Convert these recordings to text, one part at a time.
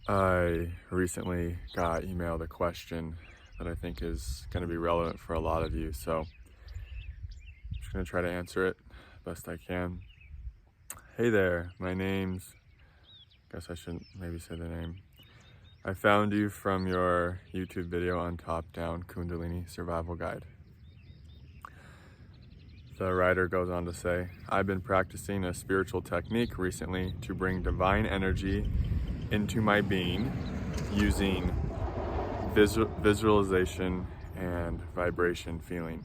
I recently got emailed a question that I think is going to be relevant for a lot of you, so I'm just going to try to answer it best I can. Hey there, my name's, guess I shouldn't maybe say the name. I found you from your YouTube video on top-down Kundalini survival guide. The writer goes on to say, I've been practicing a spiritual technique recently to bring divine energy into my being using visualization and vibration feeling.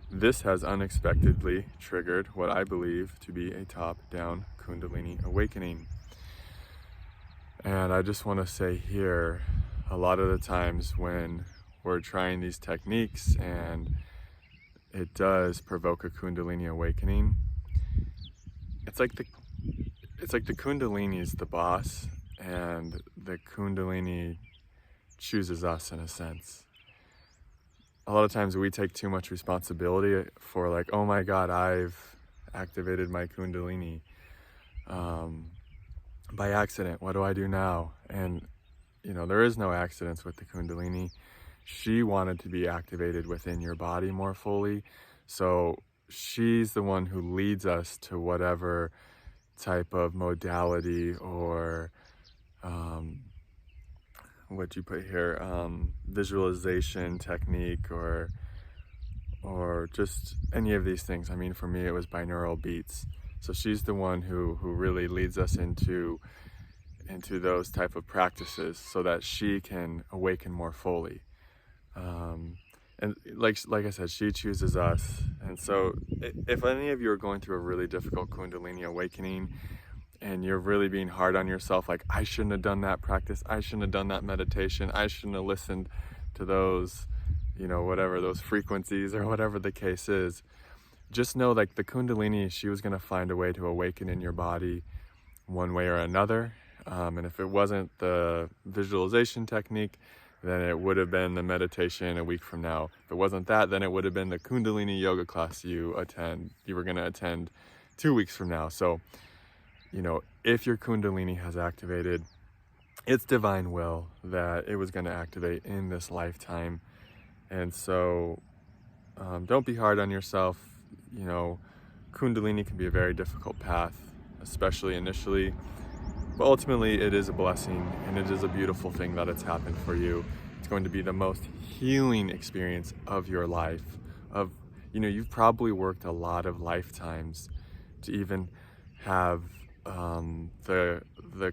This has unexpectedly triggered what I believe to be a top-down Kundalini awakening. And I just want to say here, a lot of the times when we're trying these techniques and it does provoke a Kundalini awakening, it's like the Kundalini is the boss and the Kundalini chooses us in a sense. A lot of times we take too much responsibility for like, oh my God, I've activated my Kundalini by accident. What do I do now? And you know, there is no accidents with the Kundalini. She wanted to be activated within your body more fully. So she's the one who leads us to whatever type of modality or what you put here, visualization technique or just any of these things. I mean, for me, it was binaural beats. So she's the one who really leads us into those type of practices so that she can awaken more fully. And like I said, she chooses us. And so if any of you are going through a really difficult Kundalini awakening and you're really being hard on yourself, like, I shouldn't have done that practice, I shouldn't have done that meditation, I shouldn't have listened to those, you know, whatever, those frequencies or whatever the case is, just know like the Kundalini, she was going to find a way to awaken in your body one way or another. And if it wasn't the visualization technique, then it would have been the meditation a week from now. If it wasn't that, then it would have been the Kundalini yoga class you were going to attend 2 weeks from now. So, you know, if your Kundalini has activated, it's divine will that it was going to activate in this lifetime. And so don't be hard on yourself. You know, Kundalini can be a very difficult path, especially initially. But ultimately, it is a blessing, and it is a beautiful thing that it's happened for you. It's going to be the most healing experience of your life. You know, you've probably worked a lot of lifetimes to even have the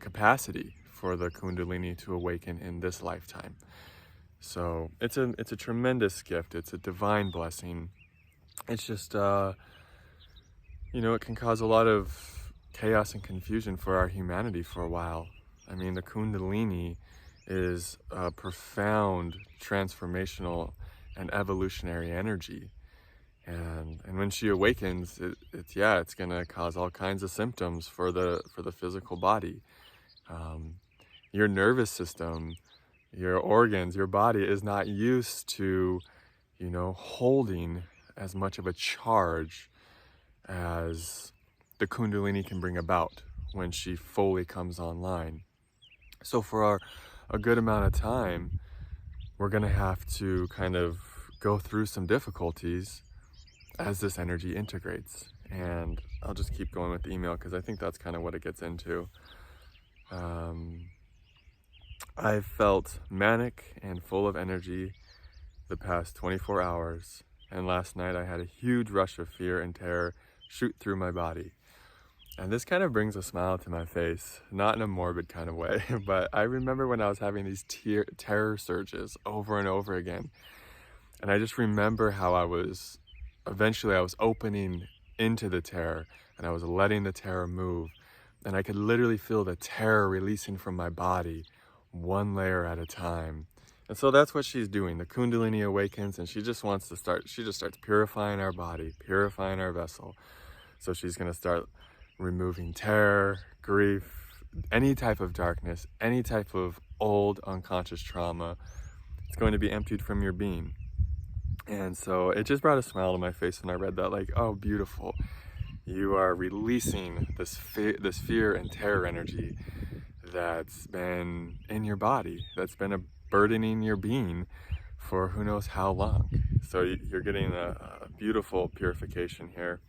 capacity for the Kundalini to awaken in this lifetime. So it's a tremendous gift. It's a divine blessing. It's just you know, it can cause a lot of chaos and confusion for our humanity for a while. I mean, the Kundalini is a profound transformational and evolutionary energy. And when she awakens, it's gonna cause all kinds of symptoms for the physical body. Your nervous system, your organs, your body is not used to, you know, holding as much of a charge as the Kundalini can bring about when she fully comes online. So for a good amount of time, we're going to have to kind of go through some difficulties as this energy integrates. And I'll just keep going with the email because I think that's kind of what it gets into. I've felt manic and full of energy the past 24 hours. And last night I had a huge rush of fear and terror shoot through my body. And this kind of brings a smile to my face, not in a morbid kind of way, but I remember when I was having these terror surges over and over again. And I just remember how eventually I was opening into the terror and I was letting the terror move. And I could literally feel the terror releasing from my body, one layer at a time. And so that's what she's doing. The Kundalini awakens and she just starts purifying our body, purifying our vessel. So she's going to start removing terror, grief, any type of darkness, any type of old unconscious trauma. It's going to be emptied from your being. And so it just brought a smile to my face when I read that, like, oh, beautiful. You are releasing this fear and terror energy that's been in your body, that's been a burdening your being for who knows how long. So you're getting a beautiful purification here.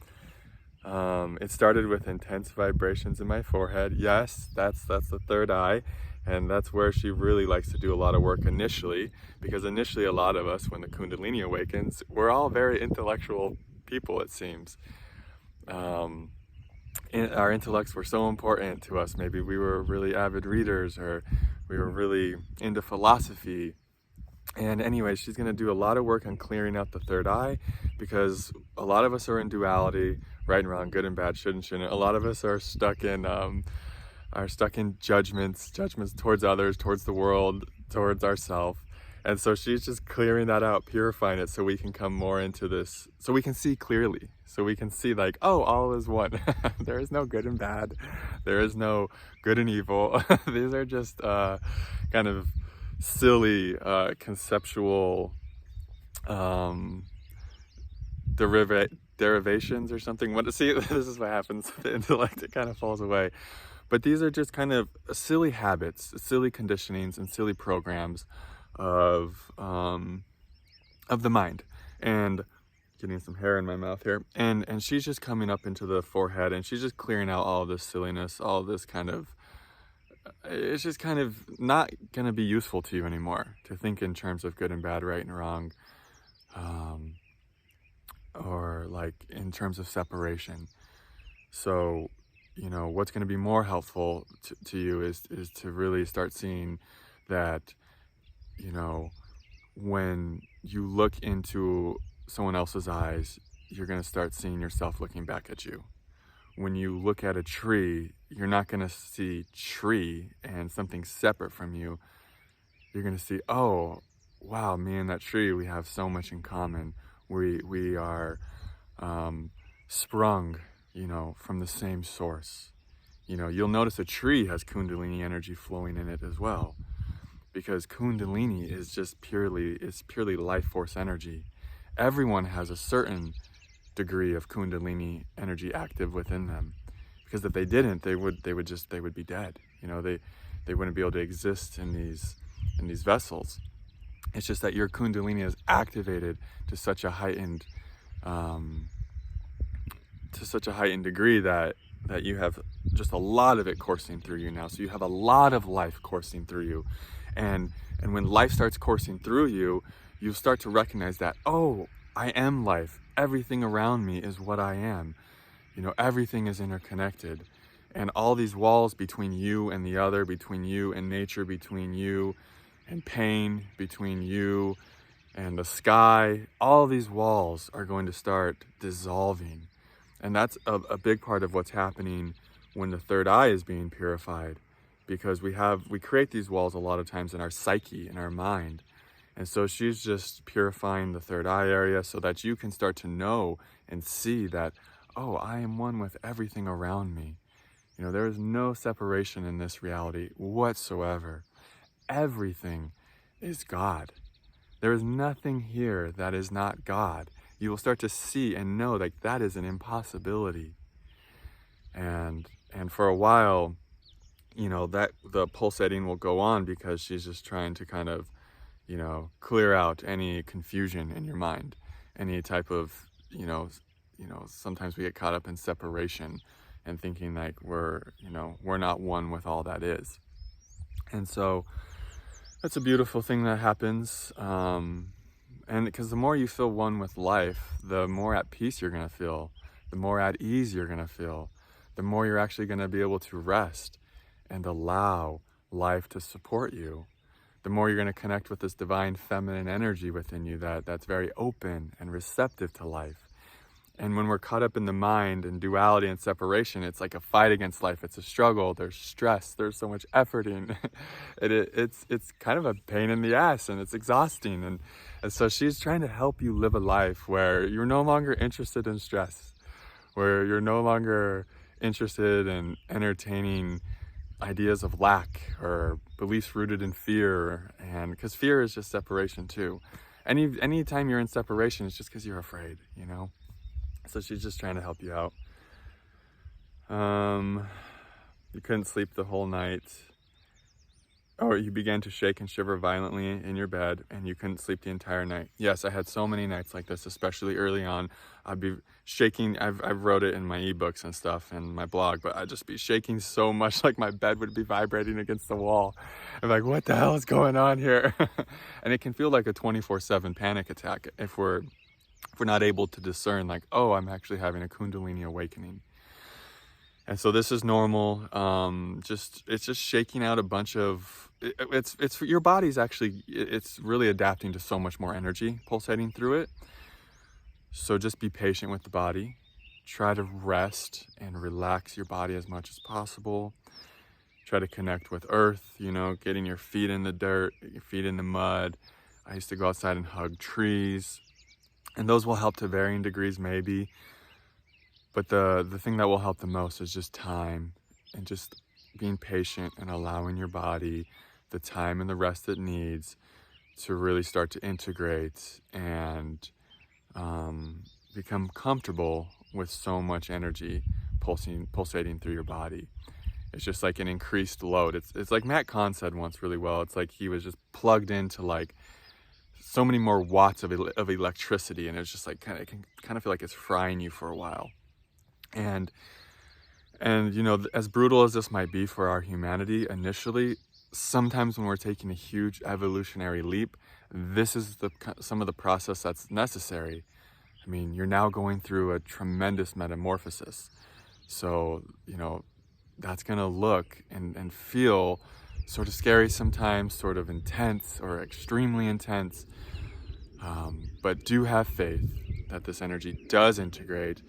It started with intense vibrations in my forehead. Yes, that's the third eye, and that's where she really likes to do a lot of work initially, because initially a lot of us, when the Kundalini awakens, we're all very intellectual people, it seems. Our intellects were so important to us. Maybe we were really avid readers, or we were really into philosophy. And anyway, she's going to do a lot of work on clearing out the third eye, because a lot of us are in duality, right and wrong, good and bad, should and shouldn't. A lot of us are stuck in judgments towards others, towards the world, towards ourselves. And so she's just clearing that out, purifying it, so we can come more into this, so we can see clearly, so we can see like, oh, all is one. There is no good and bad. There is no good and evil. These are just kind of silly conceptual derivations or something. See, this is what happens. The intellect, it kind of falls away. But these are just kind of silly habits, silly conditionings, and silly programs of the mind. And getting some hair in my mouth here. And she's just coming up into the forehead, and she's just clearing out all this silliness, all this kind of, it's just kind of not going to be useful to you anymore to think in terms of good and bad, right and wrong, or like in terms of separation. So, you know, what's going to be more helpful to you is to really start seeing that, you know, when you look into someone else's eyes, you're going to start seeing yourself looking back at you. When you look at a tree, you're not going to see tree and something separate from you. You're going to see, oh, wow, me and that tree, we have so much in common. We are sprung, you know, from the same source. You know, you'll notice a tree has Kundalini energy flowing in it as well, because Kundalini is just purely life force energy. Everyone has a certain degree of Kundalini energy active within them, because if they didn't, they would be dead. You know, they wouldn't be able to exist in these vessels. It's just that your Kundalini is activated to such a heightened degree that you have just a lot of it coursing through you now. So you have a lot of life coursing through you, and when life starts coursing through you, you start to recognize that, oh, I am life. Everything around me is what I am. You know, everything is interconnected. And all these walls between you and the other, between you and nature, between you and pain, between you and the sky, all these walls are going to start dissolving. And that's a big part of what's happening when the third eye is being purified, because we create these walls a lot of times in our psyche, in our mind. And so she's just purifying the third eye area so that you can start to know and see that, oh, I am one with everything around me. You know, there is no separation in this reality whatsoever. Everything is God. There is nothing here that is not God. You will start to see and know that that is an impossibility. And for a while, you know, that the pulsating will go on, because she's just trying to kind of, you know, clear out any confusion in your mind, any type of, you know, sometimes we get caught up in separation and thinking like we're not one with all that is. And so that's a beautiful thing that happens. And because the more you feel one with life, the more at peace you're going to feel, the more at ease you're going to feel, the more you're actually going to be able to rest and allow life to support you. The more you're going to connect with this divine feminine energy within you that's very open and receptive to life. And when we're caught up in the mind and duality and separation, it's like a fight against life. It's a struggle. There's stress. There's so much efforting. It's kind of a pain in the ass, and it's exhausting. And so she's trying to help you live a life where you're no longer interested in stress, where you're no longer interested in entertaining ideas of lack or beliefs rooted in fear. And because fear is just separation too. Anytime you're in separation, it's just because you're afraid, you know? So she's just trying to help you out. You couldn't sleep the whole night. or you began to shake and shiver violently in your bed and you couldn't sleep the entire night. Yes, I had so many nights like this, especially early on. I'd be shaking. I've wrote it in my ebooks and stuff and my blog, but I'd just be shaking so much, like my bed would be vibrating against the wall. I'm like, what the hell is going on here? And it can feel like a 24/7 panic attack if we're not able to discern, like, oh, I'm actually having a Kundalini awakening. And so this is normal. It's just shaking out a bunch of, it's your body's actually, it's really adapting to so much more energy pulsating through it. So just be patient with the body. Try to rest and relax your body as much as possible. Try to connect with earth, you know, getting your feet in the dirt, your feet in the mud. I used to go outside and hug trees, and those will help to varying degrees maybe. But the thing that will help the most is just time and just being patient and allowing your body the time and the rest it needs to really start to integrate and become comfortable with so much energy pulsating through your body. It's just like an increased load. It's like Matt Kahn said once really well. It's like he was just plugged into like so many more watts of electricity, and it's just like kind of feel like it's frying you for a while. And you know, as brutal as this might be for our humanity initially, sometimes when we're taking a huge evolutionary leap, this is some of the process that's necessary. I mean, you're now going through a tremendous metamorphosis. So, you know, that's gonna look and feel sort of scary sometimes, sort of intense or extremely intense. But do have faith that this energy does integrate.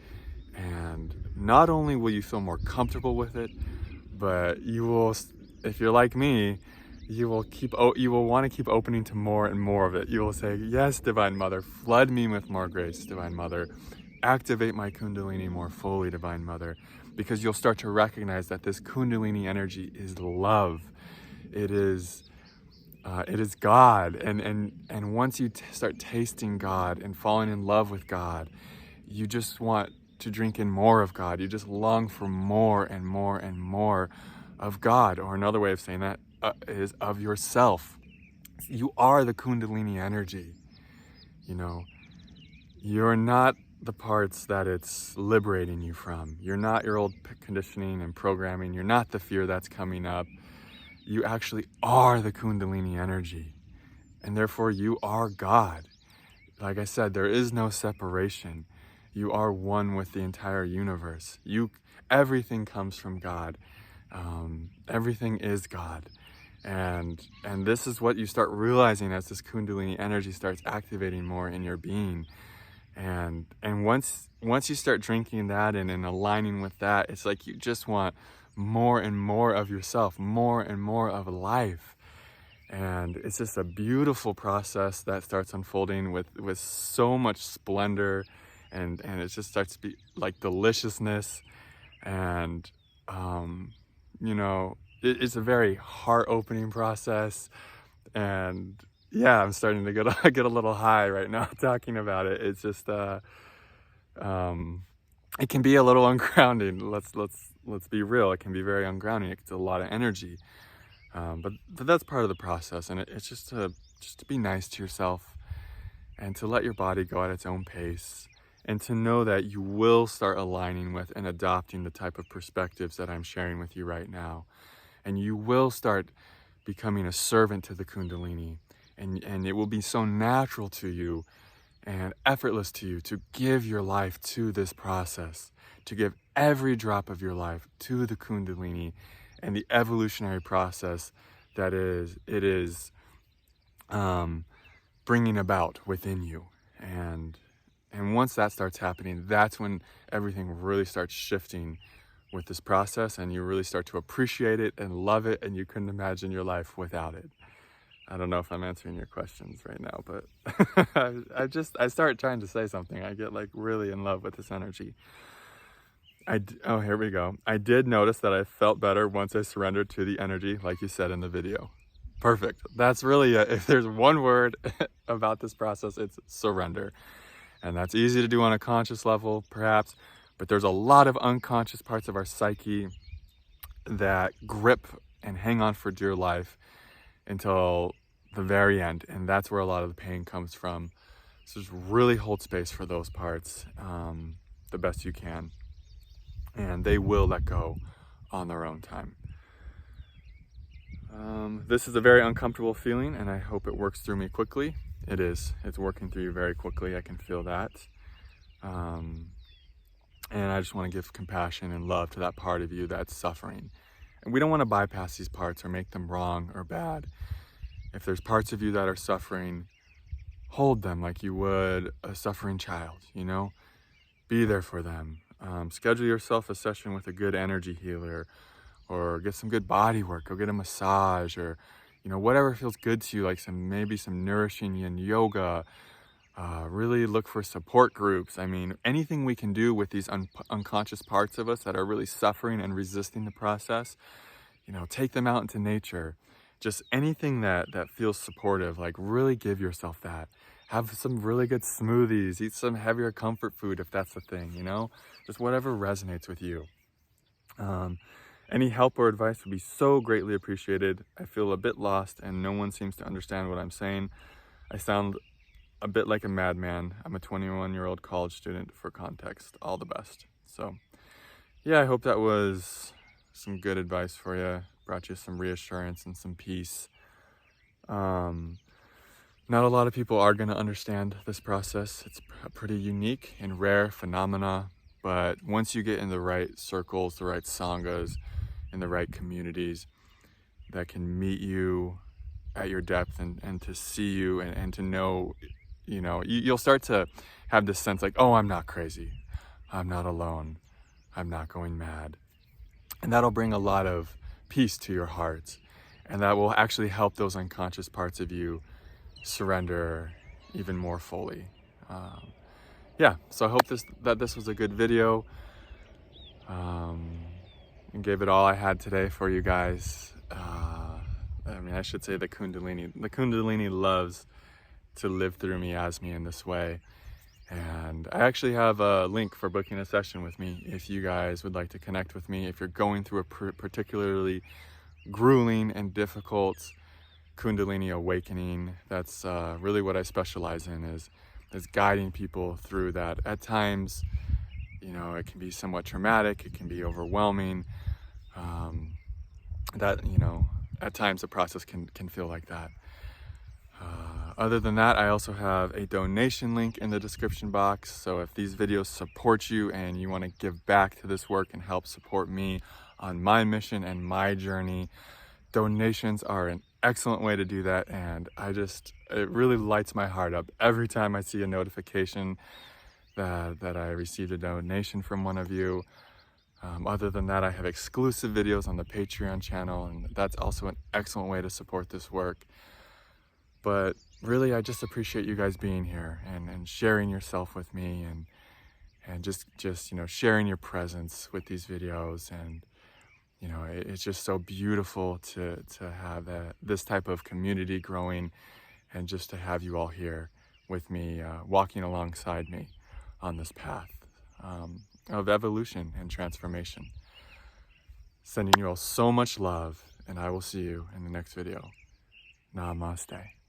And not only will you feel more comfortable with it, but you will, if you're like me, you will want to keep opening to more and more of it. You will say, yes, Divine Mother, flood me with more grace, Divine Mother. Activate my Kundalini more fully, Divine Mother, because you'll start to recognize that this Kundalini energy is love. It is God. And once you start tasting God and falling in love with God, you just want to drink in more of God. You just long for more and more and more of God. Or another way of saying that is of yourself. You are the Kundalini energy. You know, you're not the parts that it's liberating you from. You're not your old conditioning and programming. You're not the fear that's coming up. You actually are the Kundalini energy. And therefore you are God. Like I said, there is no separation. You are one with the entire universe. Everything comes from God. Everything is God. And this is what you start realizing as this Kundalini energy starts activating more in your being. And once you start drinking that and aligning with that, it's like you just want more and more of yourself, more and more of life. And it's just a beautiful process that starts unfolding with so much splendor. And it just starts to be like deliciousness. And, you know, it's a very heart-opening process. And yeah, I'm starting to get a little high right now talking about it. It's just, it can be a little ungrounding. Let's be real. It can be very ungrounding. It's a lot of energy. But that's part of the process. And it's just to be nice to yourself and to let your body go at its own pace. And to know that you will start aligning with and adopting the type of perspectives that I'm sharing with you right now. And you will start becoming a servant to the Kundalini. And it will be so natural to you and effortless to you to give your life to this process, to give every drop of your life to the Kundalini and the evolutionary process that it is bringing about within you. And once that starts happening, that's when everything really starts shifting with this process, and you really start to appreciate it and love it, and you couldn't imagine your life without it. I don't know if I'm answering your questions right now, but I start trying to say something. I get like really in love with this energy. Oh, here we go. I did notice that I felt better once I surrendered to the energy, like you said in the video. Perfect. That's really it. If there's one word about this process, it's surrender. And that's easy to do on a conscious level, perhaps, but there's a lot of unconscious parts of our psyche that grip and hang on for dear life. until the very end. And that's where a lot of the pain comes from. So just really hold space for those parts the best you can. And they will let go on their own time. This is a very uncomfortable feeling, and I hope it works through me quickly. It is. It's working through you very quickly. I can feel that. And I just want to give compassion and love to that part of you that's suffering. And we don't want to bypass these parts or make them wrong or bad. If there's parts of you that are suffering, hold them like you would a suffering child, you know? Be there for them. Schedule yourself a session with a good energy healer, or get some good body work, go get a massage, or, you know, whatever feels good to you, like maybe some nourishing yin yoga. Really look for support groups. I mean, anything we can do with these unconscious parts of us that are really suffering and resisting the process, you know, take them out into nature. Just anything that feels supportive, like really give yourself that. Have some really good smoothies, eat some heavier comfort food if that's the thing, you know? Just whatever resonates with you. Any help or advice would be so greatly appreciated. I feel a bit lost and no one seems to understand what I'm saying. I sound a bit like a madman. I'm a 21-year-old college student, for context. All the best. So yeah, I hope that was some good advice for you. Brought you some reassurance and some peace. Not a lot of people are going to understand this process. It's a pretty unique and rare phenomena, but once you get in the right circles, the right sanghas, in the right communities that can meet you at your depth and to see you and to know, you know, you'll start to have this sense like, oh, I'm not crazy. I'm not alone. I'm not going mad. And that'll bring a lot of peace to your heart. And that will actually help those unconscious parts of you surrender even more fully. Yeah, so I hope that this was a good video. And gave it all I had today for you guys. I mean, I should say the Kundalini. The Kundalini loves to live through me, as me in this way. And I actually have a link for booking a session with me if you guys would like to connect with me. If you're going through a particularly grueling and difficult Kundalini Awakening, that's really what I specialize in, is guiding people through that. At times, you know, it can be somewhat traumatic, it can be overwhelming. That, you know, at times the process can feel like that. Other than that, I also have a donation link in the description box. So if these videos support you and you want to give back to this work and help support me on my mission and my journey, donations are an excellent way to do that. And it really lights my heart up every time I see a notification that I received a donation from one of you. Other than that, I have exclusive videos on the Patreon channel, and that's also an excellent way to support this work. But really, I just appreciate you guys being here and sharing yourself with me, and just you know, sharing your presence with these videos. And you know, it's just so beautiful to have this type of community growing, and just to have you all here with me, walking alongside me on this path of evolution and transformation. Sending you all so much love, and I will see you in the next video. Namaste.